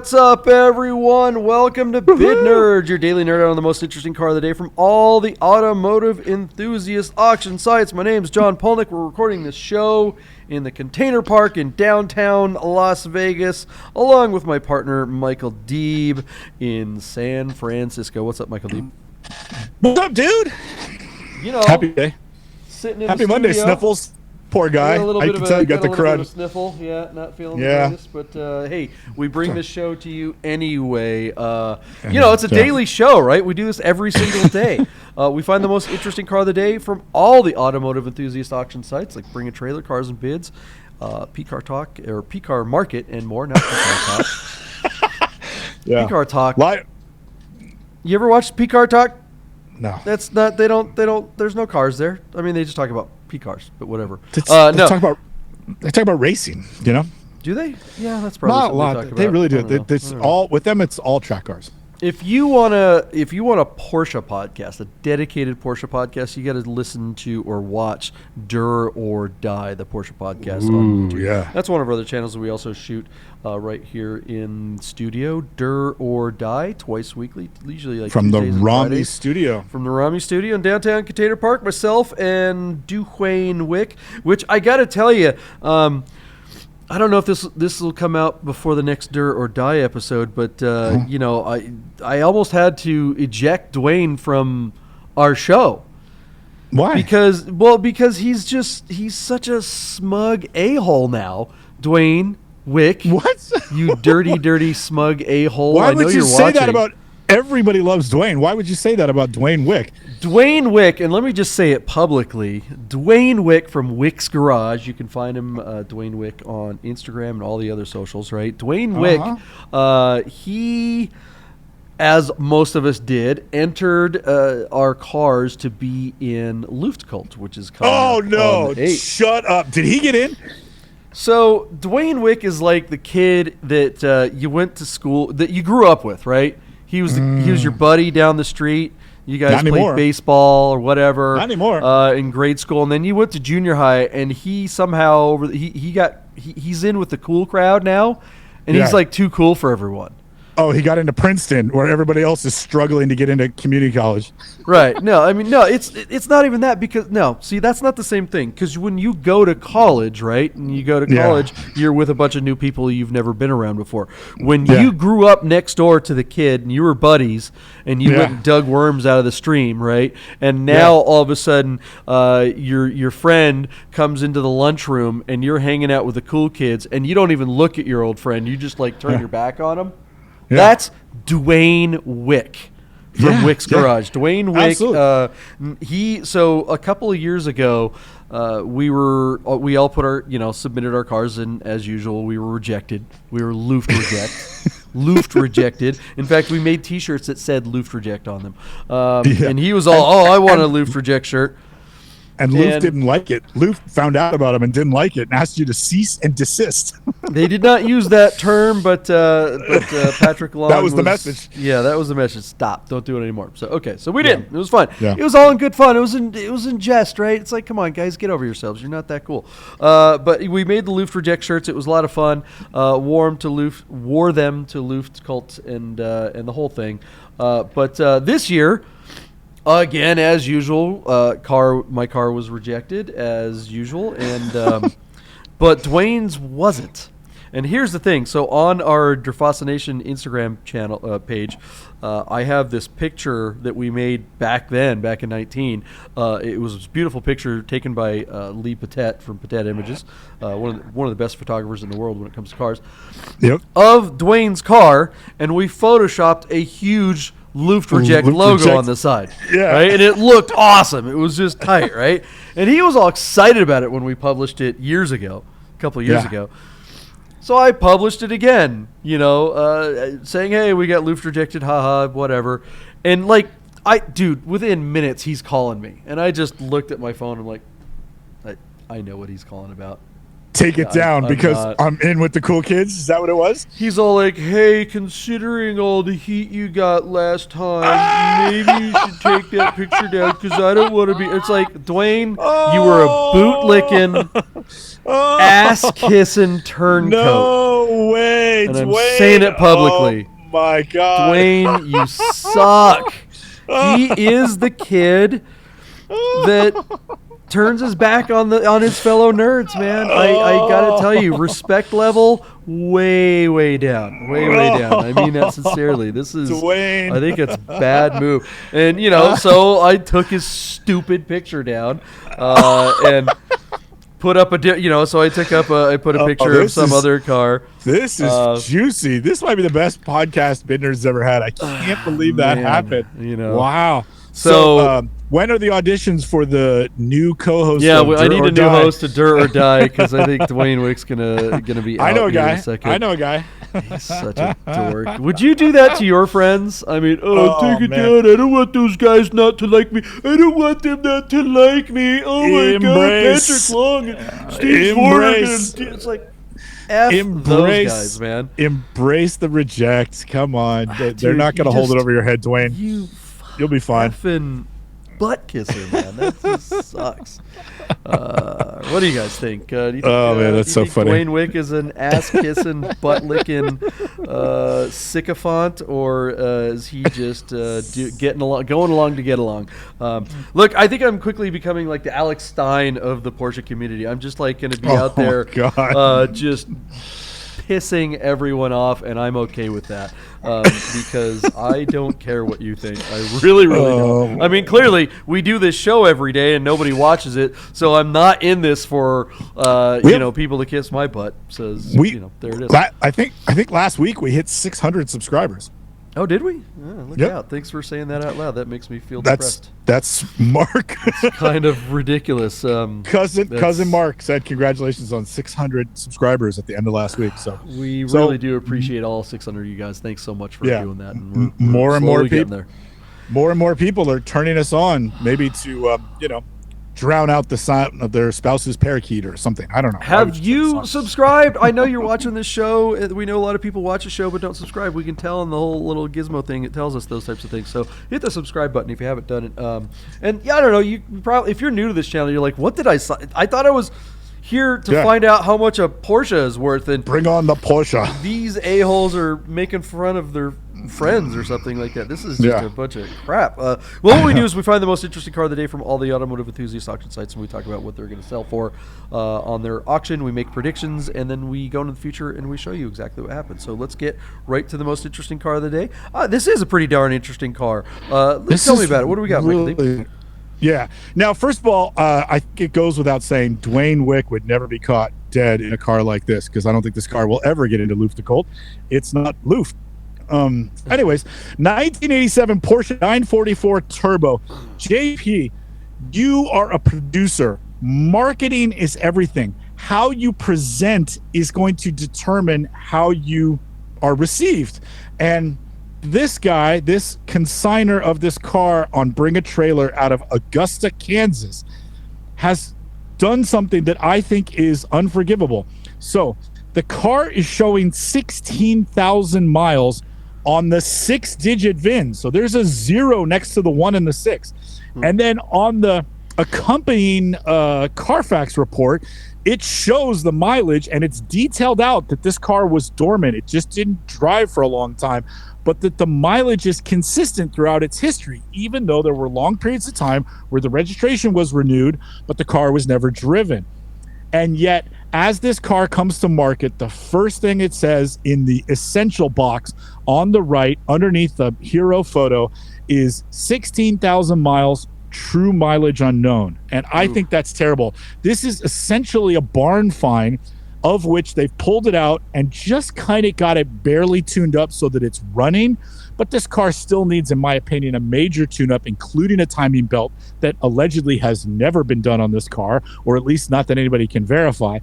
What's up, everyone? Welcome to Bid Nerds, your daily nerd out on the most interesting car of the day from all the automotive enthusiast auction sites. My name's John Polnik. We're recording this show in the Container Park in downtown Las Vegas, along with my partner, Michael Deeb, in San Francisco. What's up, Michael Deeb? What's up, dude? You know, happy day. Sitting in Happy the Monday, studio. Sniffles. Poor guy. I can tell you got the crud. Sniffle. Yeah, not feeling the greatest. But hey, we bring this show to you anyway. You know, it's a daily show, right? We do this every single day. We find the most interesting car of the day from all the automotive enthusiast auction sites, like Bring a Trailer, Cars and Bids, P-Car Talk, or P-Car Market, and more. Not P-Car Talk. Yeah. P-Car Talk. Why? You ever watched P-Car Talk? No. That's not. They don't. There's no cars there. I mean, they just talk about P-cars, but whatever. They talk about racing. You know? Do they? Yeah, that's probably not a lot. They really do. It's all with them. It's all track cars. If you want a Porsche podcast, a dedicated Porsche podcast, you got to listen to or watch Dur or Die, the Porsche podcast on YouTube. Yeah. That's one of our other channels that we also shoot right here in studio. Dur or Die, twice weekly, usually like from the Tuesdays and Rami Fridays. studio. From the Rami studio in downtown Container Park, myself and Dwayne Wick, which I got to tell you, I don't know if this will come out before the next Dur or Die episode, but you know, I almost had to eject Dwayne from our show. Why? Because he's such a smug a-hole now. Dwayne Wick, what? You dirty smug a-hole. Why I know would you you're say watching. that about? Everybody loves Dwayne. Why would you say that about Dwayne Wick? Dwayne Wick, and let me just say it publicly, Dwayne Wick from Wick's Garage. You can find him, Dwayne Wick, on Instagram and all the other socials, right? Dwayne Wick, he, as most of us did, entered our cars to be in Luftkult, which is coming Oh, up no. on the 8th. Shut up. Did he get in? So Dwayne Wick is like the kid that you went to school, that you grew up with, right? He was your buddy down the street. You guys played baseball or whatever. Not anymore. In grade school, and then you went to junior high, and he somehow he's in with the cool crowd now, and he's like too cool for everyone. Oh, he got into Princeton, where everybody else is struggling to get into community college. Right. No, I mean, no, it's not even that, because see, that's not the same thing. Because when you go to college, right, and you go to college, you're with a bunch of new people you've never been around before. When you grew up next door to the kid and you were buddies and you went and dug worms out of the stream, right, and now all of a sudden your friend comes into the lunchroom and you're hanging out with the cool kids and you don't even look at your old friend. You just like turn your back on him. Yeah. That's Dwayne Wick from Wick's Garage. Dwayne Wick, so a couple of years ago, we all put our, submitted our cars in as usual. We were rejected. We were Luft rejected. In fact, we made T-shirts that said Luft reject on them. And he was all, I want a Luft reject shirt. And Luft didn't like it. Luft found out about him and didn't like it and asked you to cease and desist. They did not use that term, but Patrick Long that was the message. Yeah, that was the message. Stop. Don't do it anymore. So so we didn't. It was fun. Yeah. It was all in good fun. It was in jest, right? It's like, come on, guys, get over yourselves. You're not that cool. But we made the Luft Reject shirts. It was a lot of fun. Wore them to Luftkult and the whole thing. But this year, again, as usual, my car was rejected as usual, and but Dwayne's wasn't. And here's the thing: so on our Derfascination Instagram channel page, I have this picture that we made back in 19. It was this beautiful picture taken by Lee Patet from Patet Images, one of the best photographers in the world when it comes to cars. Yep. Of Dwayne's car, and we photoshopped a huge Luft Reject logo on the side. Yeah. Right? And it looked awesome. It was just tight, right? And he was all excited about it when we published it a couple of years ago. So I published it again, saying, hey, we got Luft Rejected, haha, whatever. And dude, within minutes, he's calling me. And I just looked at my phone and I know what he's calling about. Take it down because I'm in with the cool kids. Is that what it was? He's all like, hey, considering all the heat you got last time, maybe you should take that picture down because I don't want to be. It's like, Dwayne, you were a bootlicking, ass-kissing turncoat. No way, and I'm Dwayne. saying it publicly. Oh my God, Dwayne, you suck. He is the kid that turns his back on his fellow nerds, man. I gotta tell you, respect level way down. I mean that sincerely. This is Dwayne. I think it's a bad move. And so I took his stupid picture down and put up so I put a picture of some other car. This is juicy. This might be the best podcast Bidner's ever had. I can't believe that happened. Wow. So when are the auditions for the new co-host? Yeah, I need a new host to Dirt or Die because I think Dwayne Wick's gonna be out in a second. I know a guy. He's such a dork. Would you do that to your friends? I mean, take it down. I don't want those guys not to like me. I don't want them not to like me. Oh my God, Patrick Long and Steve Morgan. It's like, those guys, man. Embrace the rejects. Come on. They're not going to hold it over your head, Dwayne. You'll be fine. Butt kisser, man. That just sucks. What do you guys think? Do you think man, that's so funny. Dwayne Wick is an ass kissing, butt licking sycophant, or is he just going along to get along? Look, I think I'm quickly becoming like the Alex Stein of the Porsche community. I'm just like going to be out there, just pissing everyone off, and I'm okay with that because I don't care what you think. I really don't. I mean, clearly we do this show every day and nobody watches it, so I'm not in this for people to kiss my butt. Says there it is. I think last week we hit 600 subscribers. Oh, did we? Look out. Thanks for saying that out loud. That makes me feel depressed. That's Mark. It's kind of ridiculous. Cousin Mark said congratulations on 600 subscribers at the end of last week. So we really do appreciate all 600 of you guys. Thanks so much for doing that. And we're more and more people there. More and more people are turning us on, maybe to drown out the sound of their spouse's parakeet or something. I don't know. Have you subscribed? I know you're watching this show. We know a lot of people watch the show but don't subscribe. We can tell in the whole little gizmo thing. It tells us those types of things. So hit the subscribe button if you haven't done it. And I don't know. You probably, if you're new to this channel, you're like, what did I thought I was here to find out how much a Porsche is worth. And bring on the Porsche. These a-holes are making fun of their friends or something like that. This is just a bunch of crap. What we do is we find the most interesting car of the day from all the automotive enthusiast auction sites, and we talk about what they're going to sell for on their auction. We make predictions, and then we go into the future and we show you exactly what happens. So let's get right to the most interesting car of the day. This is a pretty darn interesting car. Tell me about it. What do we got, Michael Deeb? Yeah. Now, first of all, I think it goes without saying Dwayne Wick would never be caught dead in a car like this because I don't think this car will ever get into Luft Colt. It's not Luft. Anyways, 1987 Porsche 944 Turbo. JP, you are a producer. Marketing is everything. How you present is going to determine how you are received. And this guy, this consigner of this car on Bring a Trailer out of Augusta, Kansas, has done something that I think is unforgivable. So the car is showing 16,000 miles on the 6-digit VIN. So there's a 0 next to the 1 and the 6. And then on the accompanying Carfax report, it shows the mileage, and it's detailed out that this car was dormant. It just didn't drive for a long time, but that the mileage is consistent throughout its history, even though there were long periods of time where the registration was renewed, but the car was never driven. And yet, as this car comes to market, the first thing it says in the essential box on the right, underneath the hero photo, is 16,000 miles, true mileage unknown. And I think that's terrible. This is essentially a barn find, of which they've pulled it out and just kind of got it barely tuned up so that it's running. But this car still needs, in my opinion, a major tune-up, including a timing belt that allegedly has never been done on this car, or at least not that anybody can verify.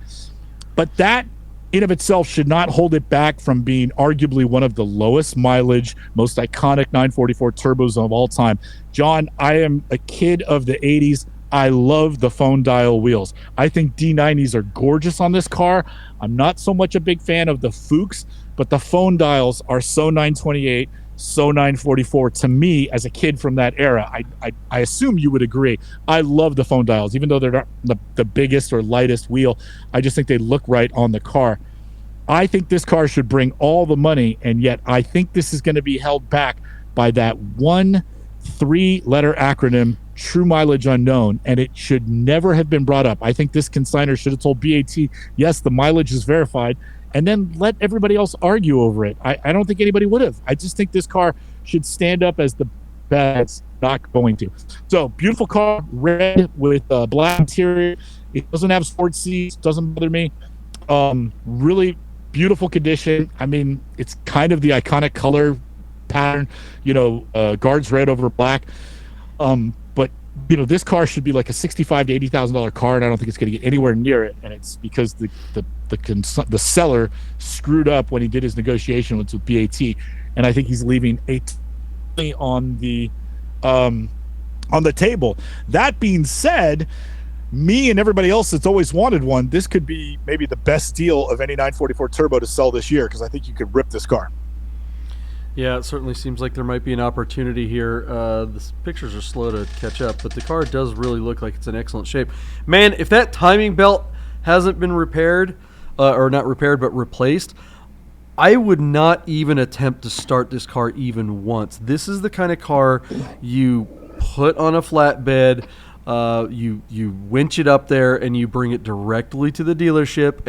But that in of itself should not hold it back from being arguably one of the lowest mileage, most iconic 944 turbos of all time. John, I am a kid of the 80s. I love the phone dial wheels. I think D90s are gorgeous on this car. I'm not so much a big fan of the Fuchs, but the phone dials are so 928, so 944 to me as a kid from that era. I assume you would agree. I love the phone dials, even though they're not the biggest or lightest wheel. I just think they look right on the car. I think this car should bring all the money, and yet I think this is going to be held back by that one 3-letter acronym, true mileage unknown, and it should never have been brought up. I think this consignor should have told BAT, yes, the mileage is verified, and then let everybody else argue over it. I don't think anybody would have. I just think this car should stand up as the best. Not going to. So beautiful car, red with black interior. It doesn't have sport seats, doesn't bother me. Really beautiful condition. I mean, it's kind of the iconic color pattern, guards red over black. But this car should be like a $65,000 to $80,000 car, and I don't think it's going to get anywhere near it. And it's because the seller screwed up when he did his negotiation with BAT, and I think he's leaving on the table. That being said, me and everybody else that's always wanted one, this could be maybe the best deal of any 944 Turbo to sell this year, because I think you could rip this car. Yeah, it certainly seems like there might be an opportunity here. The pictures are slow to catch up, but the car does really look like it's in excellent shape. Man, if that timing belt hasn't been repaired, or not repaired, but replaced, I would not even attempt to start this car even once. This is the kind of car you put on a flatbed, you winch it up there, and you bring it directly to the dealership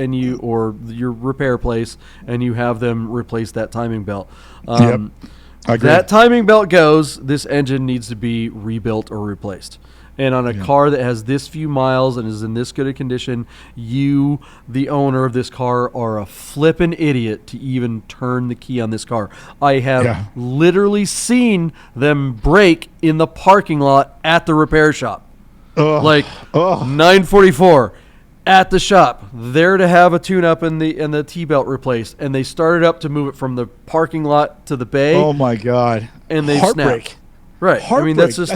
or your repair place, and you have them replace that timing belt. Yep. I agree. That timing belt goes, this engine needs to be rebuilt or replaced. And on a car that has this few miles and is in this good a condition, you, the owner of this car, are a flippin' idiot to even turn the key on this car. I have literally seen them break in the parking lot at the repair shop. 944 at the shop, there to have a tune-up and the T-belt replaced, and they started up to move it from the parking lot to the bay. Oh my God! And they snapped. Right. Heartbreak. I mean, that's just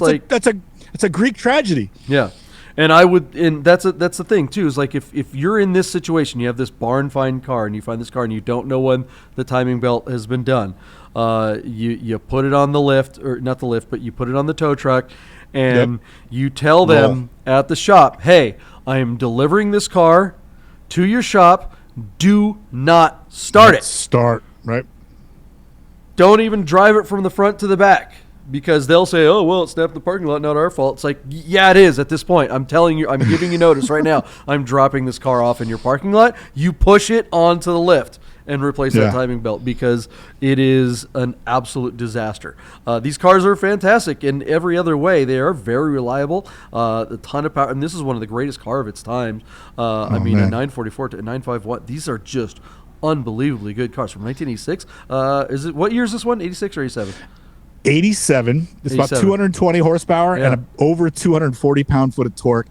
it's a Greek tragedy. Yeah. And that's the thing too, is like if you're in this situation, you have this barn find car and you find this car and you don't know when the timing belt has been done. You put it on the lift, or not the lift, but you put it on the tow truck, and you tell them at the shop, hey, I am delivering this car to your shop. Do not start it. Start, right? Don't even drive it from the front to the back. Because they'll say, oh, well, it snapped in the parking lot, not our fault. It's like, yeah, it is at this point. I'm telling you, I'm giving you notice right now. I'm dropping this car off in your parking lot. You push it onto the lift and replace that timing belt, because it is an absolute disaster. These cars are fantastic in every other way. They are very reliable, a ton of power. And this is one of the greatest car of its time. A 944 to a 951. These are just unbelievably good cars from 1986. What year is this one? 86 or 87? 87. It's about 220 horsepower and over 240 pound-foot of torque.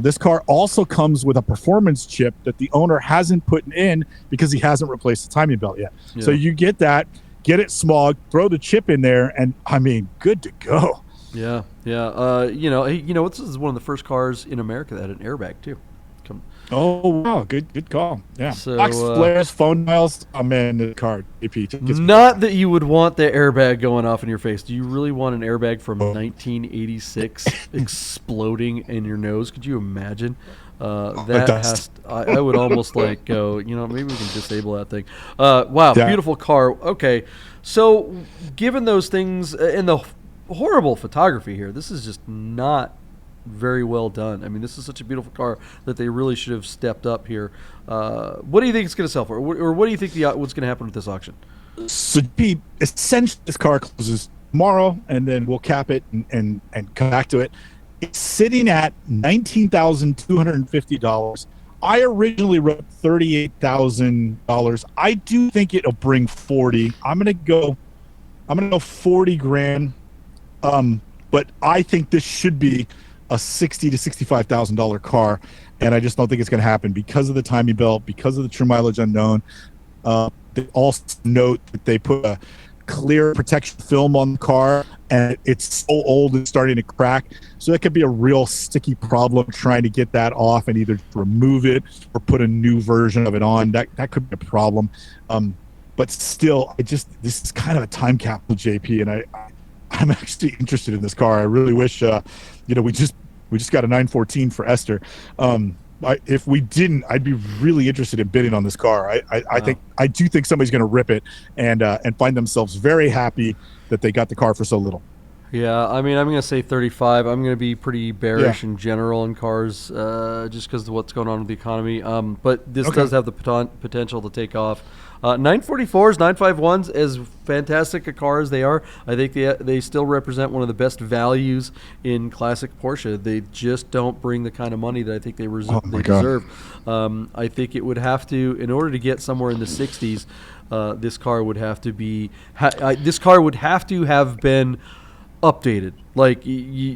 This car also comes with a performance chip that the owner hasn't put in because he hasn't replaced the timing belt yet. Yeah. So you get that, get it smogged, throw the chip in there, and I mean, good to go. Yeah, yeah. This is one of the first cars in America that had an airbag too. Oh wow, good call. Yeah. So, box flares, phone dials. Oh man, the car. Not that you would want the airbag going off in your face. Do you really want an airbag from 1986 exploding in your nose? Could you imagine? I would almost go. Maybe we can disable that thing. Wow, beautiful car. Okay, so given those things and the horrible photography here, this is just not very well done. I mean, this is such a beautiful car that they really should have stepped up here. What do you think it's going to sell for, or what do you think what's going to happen with this auction? So, Pete, essentially, this car closes tomorrow, and then we'll cap it and come back to it. It's sitting at $19,250. I originally wrote $38,000. I do think it'll bring 40. I'm gonna go 40 grand. But I think this should be a $60,000 to $65,000 car, and I just don't think it's going to happen because of the timing belt, because of the true mileage unknown. They also note that they put a clear protection film on the car, and it's so old and starting to crack. So that could be a real sticky problem trying to get that off and either remove it or put a new version of it on. That could be a problem. But still, this is kind of a time capsule, JP, and I'm actually interested in this car. I really wish, we just got a 914 for Esther. if we didn't, I'd be really interested in bidding on this car. I do think somebody's going to rip it and find themselves very happy that they got the car for so little. Yeah, I mean, I'm going to say 35. I'm going to be pretty bearish in general in cars, just because of what's going on with the economy. But this does have the potential to take off. 944s, 951s, as fantastic a car as they are, I think they still represent one of the best values in classic Porsche. They just don't bring the kind of money that I think they deserve. I think it would have to, in order to get somewhere in the 60s, this car would have to be. This car would have to have been updated. Like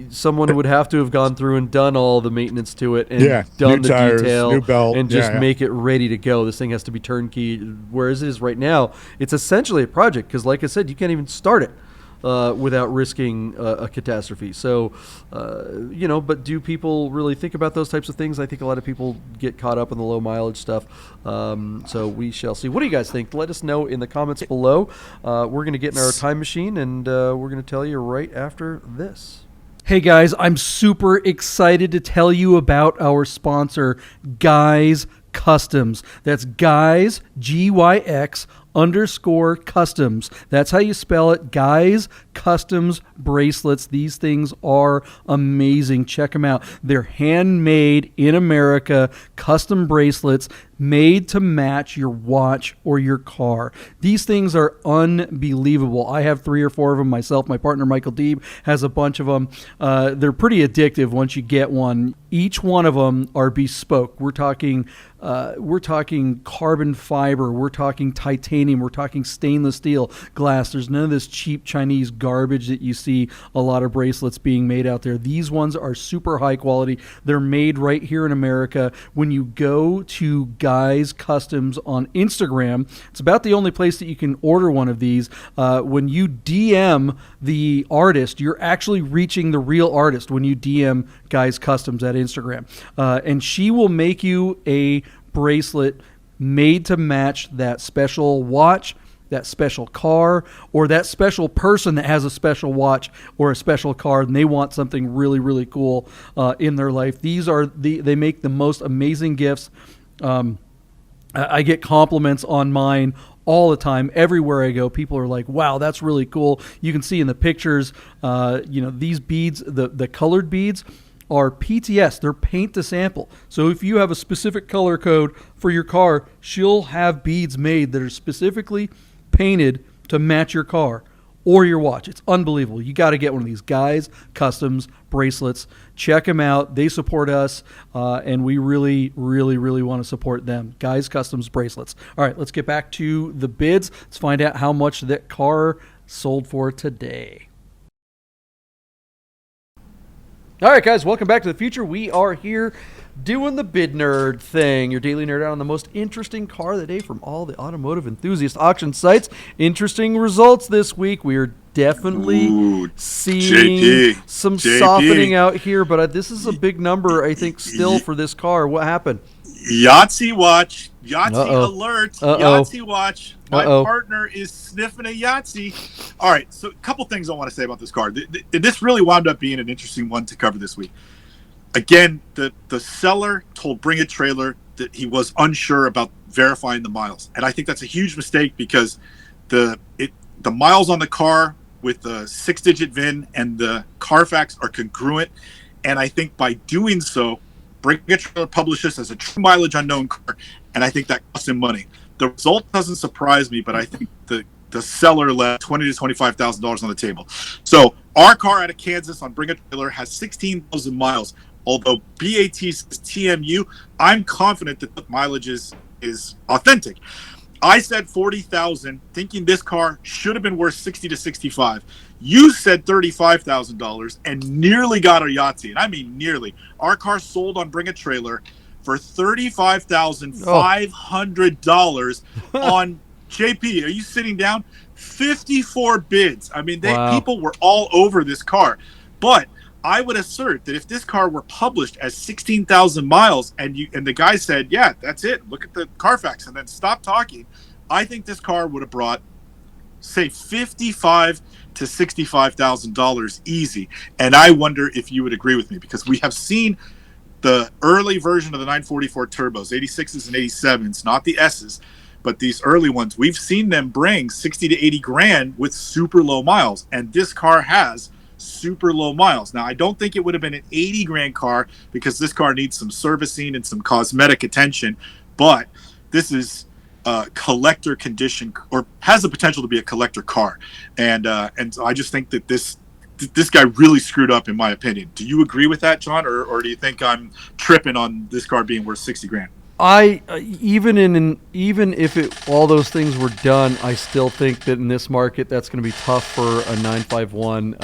someone would have to have gone through and done all the maintenance to it and done new the tires, detail new belt, and just make it ready to go. This thing has to be turnkey. Whereas it is right now, it's essentially a project because, like I said, you can't even start it without risking a catastrophe. So, but do people really think about those types of things? I think a lot of people get caught up in the low mileage stuff. So we shall see. What do you guys think? Let us know in the comments below. We're going to get in our time machine, and we're going to tell you right after this. Hey guys, I'm super excited to tell you about our sponsor, Guys Customs. That's Guys, Gyx _customs. That's how you spell it. Guys Customs bracelets. These things are amazing. Check them out. They're handmade in America, custom bracelets made to match your watch or your car. These things are unbelievable. I have 3 or 4 of them myself. My partner Michael Deeb has a bunch of them. They're pretty addictive once you get one. Each one of them are bespoke. We're talking carbon fiber. We're talking titanium. We're talking stainless steel, glass. There's none of this cheap Chinese garbage that you see a lot of bracelets being made out there. These ones are super high quality. They're made right here in America. When you go to Guys Customs on Instagram, it's about the only place that you can order one of these. When you DM the artist, you're actually reaching the real artist when you DM Guys Customs at Instagram. And she will make you a bracelet made to match that special watch, that special car, or that special person that has a special watch or a special car and they want something really, really cool in their life. They make the most amazing gifts. I get compliments on mine all the time. Everywhere I go, people are like, wow, that's really cool. You can see in the pictures, these beads, the colored beads are PTS. They're paint to sample. So if you have a specific color code for your car, she'll have beads made that are specifically painted to match your car or your watch. It's unbelievable. You got to get one of these Guys Customs bracelets. Check them out. They support us, and we really, really, really want to support them. Guys Customs bracelets. All right, let's get back to the bids. Let's find out how much that car sold for today. All right, guys, welcome back to the future. We are here doing the bid nerd thing, your daily nerd out on the most interesting car of the day from all the automotive enthusiast auction sites. Interesting results this week. We are definitely seeing some softening out here, but this is a big number, I think, still for this car. What happened? Yahtzee watch. Yahtzee alert. Yahtzee watch. My partner is sniffing a Yahtzee. All right, so a couple things I want to say about this car. This really wound up being an interesting one to cover this week. Again, the seller told Bring a Trailer that he was unsure about verifying the miles. And I think that's a huge mistake because the miles on the car with the 6-digit VIN and the Carfax are congruent. And I think by doing so, Bring a Trailer published this as a true mileage unknown car, and I think that cost him money. The result doesn't surprise me, but I think the seller left $20,000 to $25,000 on the table. So our car out of Kansas on Bring a Trailer has 16,000 miles. Although BAT says TMU, I'm confident that the mileage is authentic. I said 40,000, thinking this car should have been worth 60 to 65. You said $35,000 and nearly got a Yahtzee, and I mean nearly. Our car sold on Bring a Trailer for $35,500 on JP. Are you sitting down? 54 bids. I mean, people were all over this car. But I would assert that if this car were published as 16,000 miles and the guy said, yeah, that's it, look at the Carfax, and then stop talking, I think this car would have brought, say, $55,000 to $65,000 easy. And I wonder if you would agree with me, because we have seen the early version of the 944 turbos, 86s and 87s, not the S's, but these early ones, we've seen them bring 60 to 80 grand with super low miles. And this car has super low miles. Now, I don't think it would have been an 80 grand car because this car needs some servicing and some cosmetic attention. But this is collector condition, or has the potential to be a collector car. And so I just think that this guy really screwed up, in my opinion. Do you agree with that, John, or do you think I'm tripping on this car being worth 60 grand? Even if all those things were done, I still think that in this market that's going to be tough for a 951.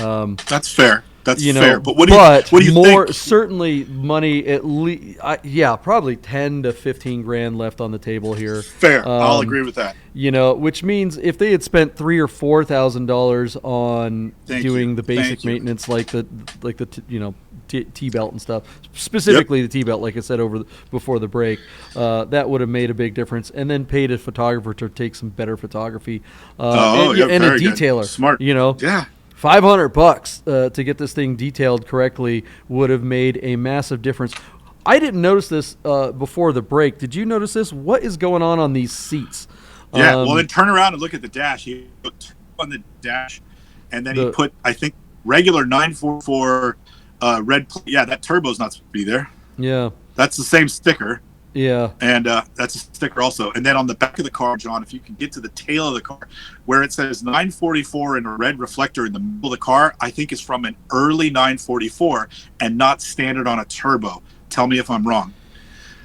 That's fair. That's fair. But what do you think? Certainly money at least. Probably 10 to 15 grand left on the table here. Fair. I'll agree with that. Which means if they had spent $3,000 or $4,000 on doing the basic maintenance, like the T-belt and stuff, specifically the T-belt, like I said before the break, that would have made a big difference. And then paid a photographer to take some better photography, and a detailer. Good. Smart. $500 to get this thing detailed correctly would have made a massive difference. I didn't notice this before the break. Did you notice this? What is going on these seats? Yeah, well, then turn around and look at the dash. He put on the dash, and then he put, I think, regular 944 red. Yeah, that turbo's not supposed to be there. Yeah. That's the same sticker. Yeah. And that's a sticker also. And then on the back of the car, John, if you can get to the tail of the car, where it says 944 and a red reflector in the middle of the car, I think is from an early 944 and not standard on a turbo. Tell me if I'm wrong.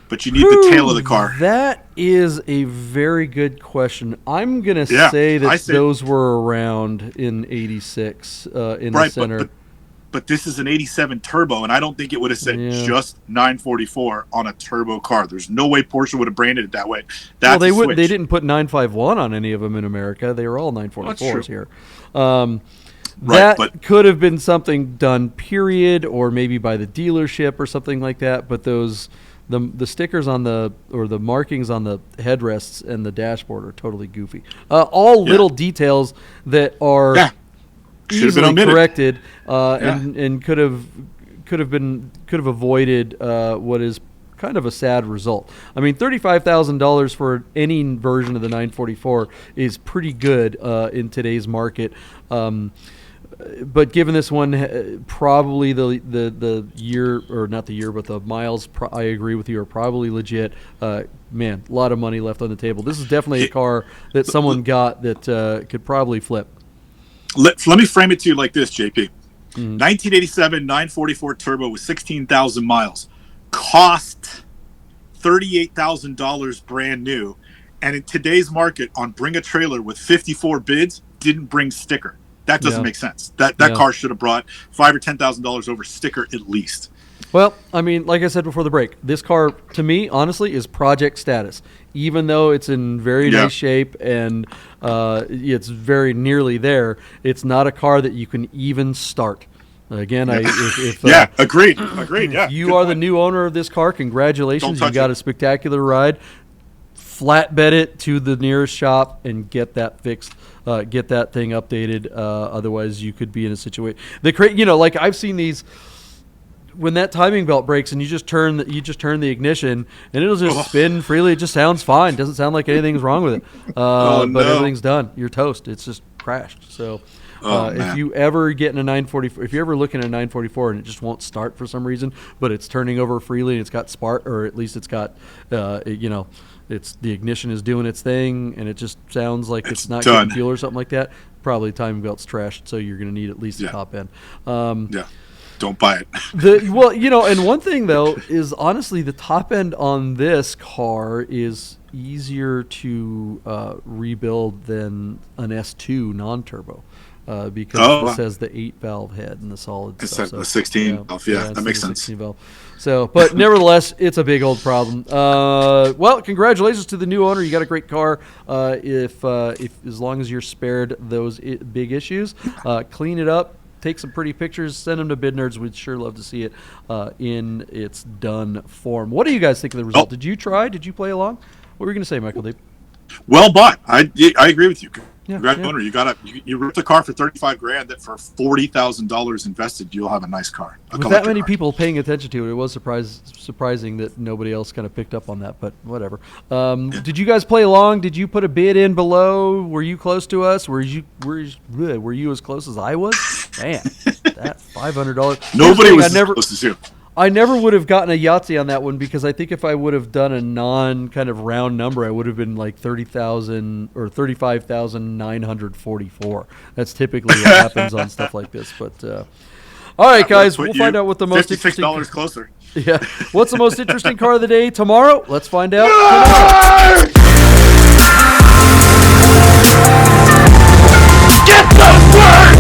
But you need the tail of the car. That is a very good question. I'm going to say that those were around in 86 in the center. But this is an 87 turbo, and I don't think it would have said just 944 on a turbo car. There's no way Porsche would have branded it that way. They didn't put 951 on any of them in America. They were all 944s here. That could have been something done, period, or maybe by the dealership or something like that. But the stickers on the markings on the headrests and the dashboard are totally goofy. All little details that are easily corrected and could have avoided what is kind of a sad result. I mean, $35,000 for any version of the 944 is pretty good in today's market. But given this one, probably the year, or not the year, but the miles, I agree with you, are probably legit. Man, a lot of money left on the table. This is definitely a car that someone got that could probably flip. Let me frame it to you like this, JP. 1987 944 turbo with 16,000 miles cost $38,000 brand new, and in today's market on Bring a Trailer with 54 bids didn't bring sticker. That doesn't make sense. That car should have brought $5,000 or $10,000 over sticker at least. Well, I mean, like I said before the break, this car, to me, honestly, is project status. Even though it's in very nice shape and it's very nearly there, it's not a car that you can even start. Again, agreed. If you are the new owner of this car, congratulations. You got a spectacular ride. Flatbed it to the nearest shop and get that fixed. Get that thing updated. Otherwise, you could be in a situation. Like I've seen these. When that timing belt breaks and you just turn the ignition and it'll just spin freely, it just sounds fine. Doesn't sound like anything's wrong with it. But everything's done. You're toast. It's just crashed. So if you ever get in a 944, if you're ever looking at a 944 and it just won't start for some reason, but it's turning over freely and it's got spark, or at least it's got, it's the ignition is doing its thing and it just sounds like it's not getting fuel or something like that. Probably timing belt's trashed, so you're going to need at least a top end. Don't buy it. And one thing though is honestly the top end on this car is easier to rebuild than an S2 non-turbo because it says the 8-valve head and the solid stuff. The 16 valve. That makes sense. 16 valve. So, but nevertheless, it's a big old problem. Well, congratulations to the new owner. You got a great car. If as long as you're spared those big issues, clean it up. Take some pretty pictures, send them to Bid Nerds. We'd sure love to see it in its done form. What do you guys think of the result? Did you try? Did you play along? What were you going to say, Michael Deeb? Well bought. I agree with you. Owner, you rent a car for $35,000 that for $40,000 invested, you'll have a nice car. With that many people paying attention to it was surprising that nobody else kind of picked up on that, but whatever. Did you guys play along? Did you put a bid in below? Were you close to us? Were you as close as I was? Man, that $500. Nobody was close as you. I never would have gotten a Yahtzee on that one because I think if I would have done a non kind of round number, I would have been like 30,000 or 35,944. That's typically what happens on stuff like this. But all right, guys, we'll find out what the most interesting. $56 closer. Yeah, what's the most interesting car of the day tomorrow? Let's find out. Get the word!